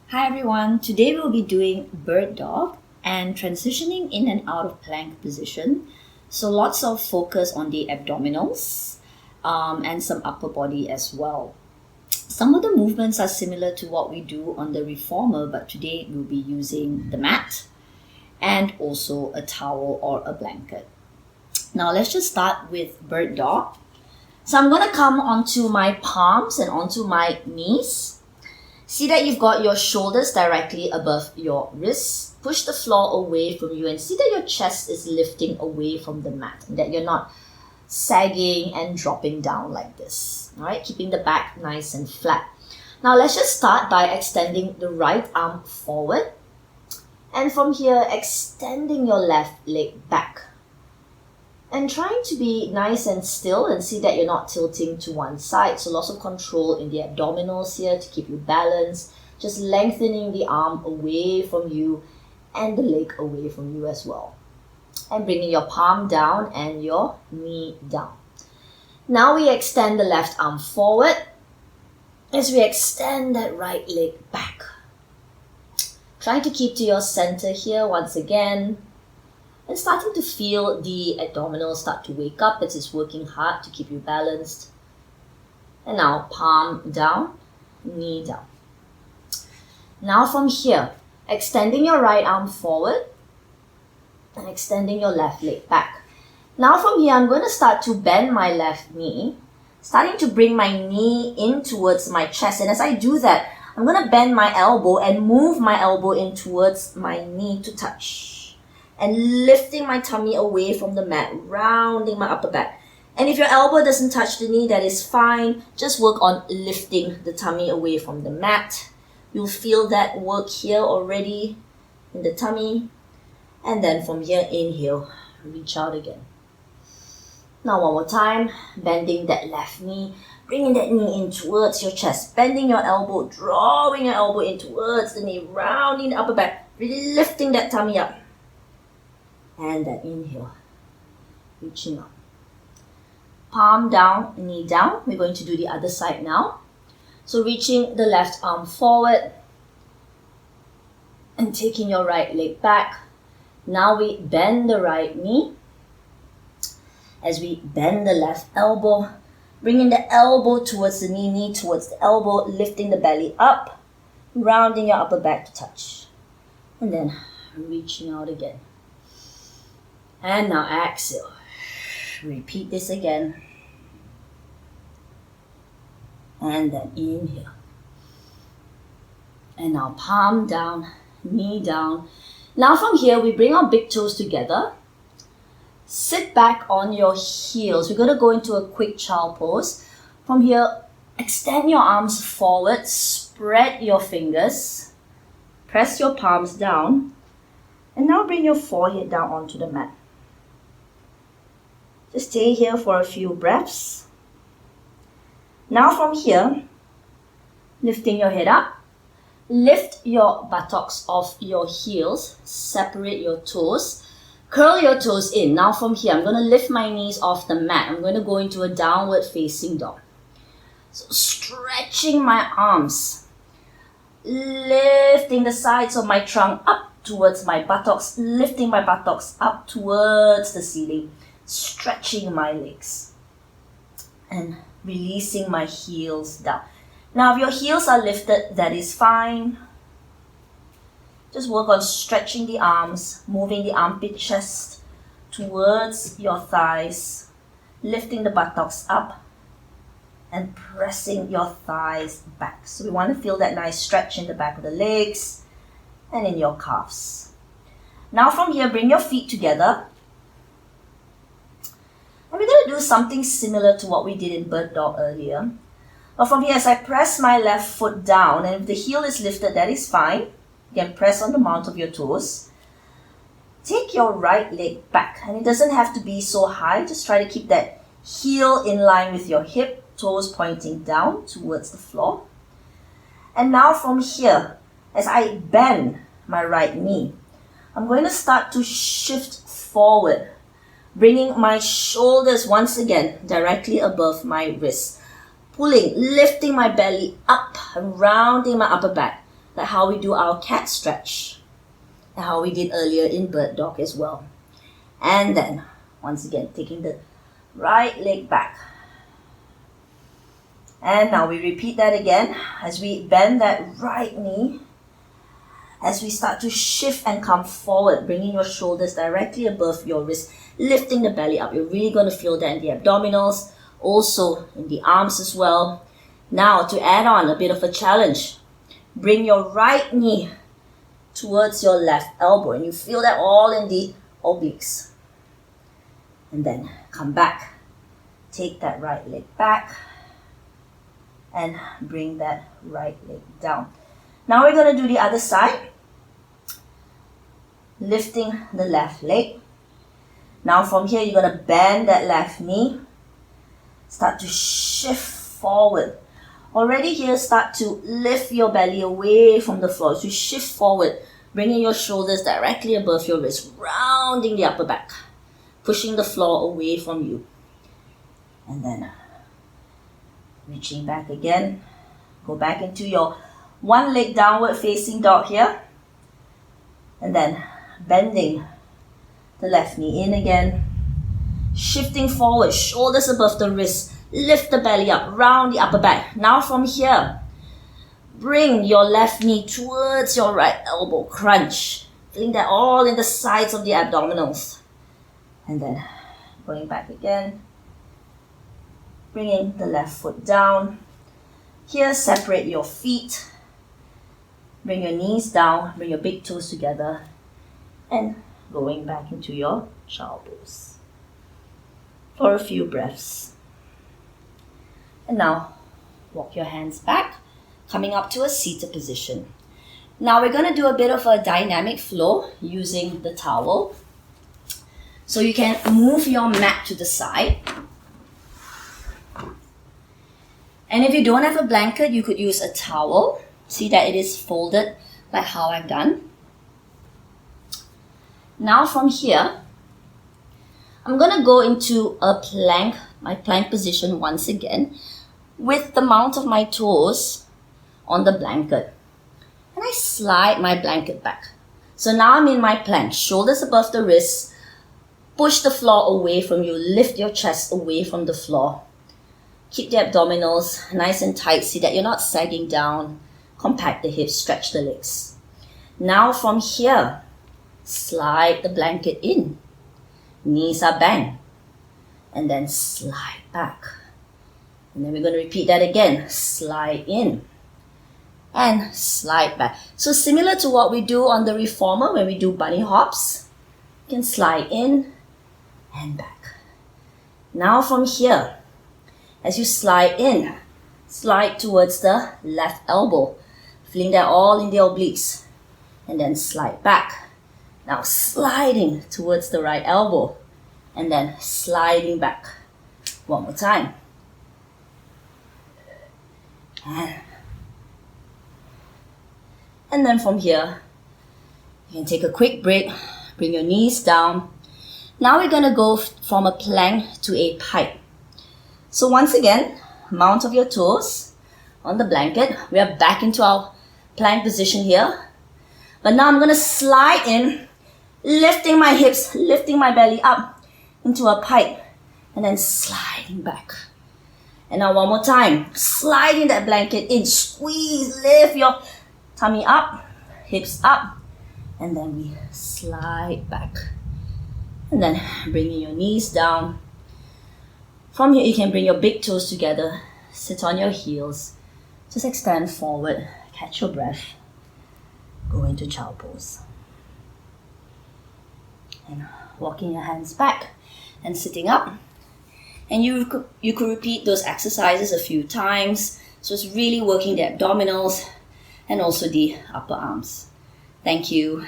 Hi everyone, today we'll be doing bird dog and transitioning in and out of plank position. So lots of focus on the abdominals and some upper body as well. Some of the movements are similar to what we do on the reformer, but today we'll be using the mat and also a towel or a blanket. Now let's just start with bird dog. So I'm going to come onto my palms and onto my knees. See that you've got your shoulders directly above your wrists. Push the floor away from you and see that your chest is lifting away from the mat and that you're not sagging and dropping down like this. All right, keeping the back nice and flat. Now let's just start by extending the right arm forward. And from here, extending your left leg back. And trying to be nice and still and see that you're not tilting to one side. So lots of control in the abdominals here to keep you balanced. Just lengthening the arm away from you and the leg away from you as well. And bringing your palm down and your knee down. Now we extend the left arm forward as we extend that right leg back. Trying to keep to your center here once again. And starting to feel the abdominals start to wake up as it's working hard to keep you balanced. And now palm down, knee down. Now from here, extending your right arm forward and extending your left leg back. Now from here, I'm going to start to bend my left knee, starting to bring my knee in towards my chest. And as I do that, I'm going to bend my elbow and move my elbow in towards my knee to touch. And lifting my tummy away from the mat, rounding my upper back. And if your elbow doesn't touch the knee, that is fine. Just work on lifting the tummy away from the mat. You'll feel that work here already in the tummy. And then from here, inhale, reach out again. Now one more time, bending that left knee, bringing that knee in towards your chest, bending your elbow, drawing your elbow in towards the knee, rounding the upper back, really lifting that tummy up. And then inhale, reaching up. Palm down, knee down. We're going to do the other side now. So reaching the left arm forward and taking your right leg back. Now we bend the right knee as we bend the left elbow, bringing the elbow towards the knee, knee towards the elbow, lifting the belly up, rounding your upper back to touch. And then reaching out again. And now exhale. Repeat this again. And then inhale. And now palm down, knee down. Now from here, we bring our big toes together. Sit back on your heels. We're going to go into a quick child pose. From here, extend your arms forward. Spread your fingers. Press your palms down. And now bring your forehead down onto the mat. Just stay here for a few breaths. Now from here, lifting your head up, lift your buttocks off your heels, separate your toes, curl your toes in. Now from here, I'm going to lift my knees off the mat. I'm going to go into a downward facing dog. So stretching my arms, lifting the sides of my trunk up towards my buttocks, lifting my buttocks up towards the ceiling. Stretching my legs and releasing my heels down. Now if your heels are lifted, that is fine. Just work on stretching the arms, moving the armpit chest towards your thighs, lifting the buttocks up and pressing your thighs back. So we want to feel that nice stretch in the back of the legs and in your calves. Now from here, bring your feet together. And we're going to do something similar to what we did in bird dog earlier. But from here, as I press my left foot down, and if the heel is lifted, that is fine. You can press on the mount of your toes. Take your right leg back. And it doesn't have to be so high. Just try to keep that heel in line with your hip, toes pointing down towards the floor. And now from here, as I bend my right knee, I'm going to start to shift forward, bringing my shoulders once again directly above my wrists. Pulling, lifting my belly up and rounding my upper back. like how we do our cat stretch, and how we did earlier in bird dog as well. And then, once again, taking the right leg back. And now we repeat that again as we bend that right knee. As we start to shift and come forward, bringing your shoulders directly above your wrist, lifting the belly up. You're really going to feel that in the abdominals, also in the arms as well. Now, to add on a bit of a challenge, bring your right knee towards your left elbow, and you feel that all in the obliques. And then come back. Take that right leg back and bring that right leg down. Now we're going to do the other side. Lifting the left leg. Now from here, you're going to bend that left knee. Start to shift forward. Already here, start to lift your belly away from the floor. So you shift forward, bringing your shoulders directly above your wrist, rounding the upper back, pushing the floor away from you. And then reaching back again. Go back into your one leg downward facing dog here. And then bending the left knee in again. Shifting forward, shoulders above the wrist. Lift the belly up, round the upper back. Now from here, bring your left knee towards your right elbow. Crunch. Feeling that all in the sides of the abdominals. And then going back again. Bringing the left foot down. Here, separate your feet. Bring your knees down, bring your big toes together, and going back into your child pose for a few breaths. And now, walk your hands back, coming up to a seated position. Now we're going to do a bit of a dynamic flow using the towel. So you can move your mat to the side. And if you don't have a blanket, you could use a towel. See that it is folded like how I've done. Now from here, I'm going to go into a plank, my plank position once again, with the mount of my toes on the blanket. And I slide my blanket back. So now I'm in my plank, shoulders above the wrists, push the floor away from you, lift your chest away from the floor. Keep the abdominals nice and tight, see that you're not sagging down. Compact the hips, stretch the legs. Now from here, slide the blanket in. Knees are bent. And then slide back. And then we're going to repeat that again. Slide in. And slide back. So similar to what we do on the reformer when we do bunny hops. You can slide in and back. Now from here, as you slide in, slide towards the left elbow. Feeling that all in the obliques. And then slide back. Now sliding towards the right elbow. And then sliding back. One more time. And then from here, you can take a quick break. Bring your knees down. Now we're going to go from a plank to a pike. So once again, mount of your toes on the blanket. We are back into our plank position here. But now I'm going to slide in, lifting my hips, lifting my belly up into a pike, and then sliding back. And now one more time, sliding that blanket in, squeeze, lift your tummy up, hips up, and then we slide back. And then bringing your knees down. From here, you can bring your big toes together, sit on your heels, just extend forward, catch your breath, go into child pose. And walking your hands back and sitting up. And you could repeat those exercises a few times. So it's really working the abdominals and also the upper arms. Thank you.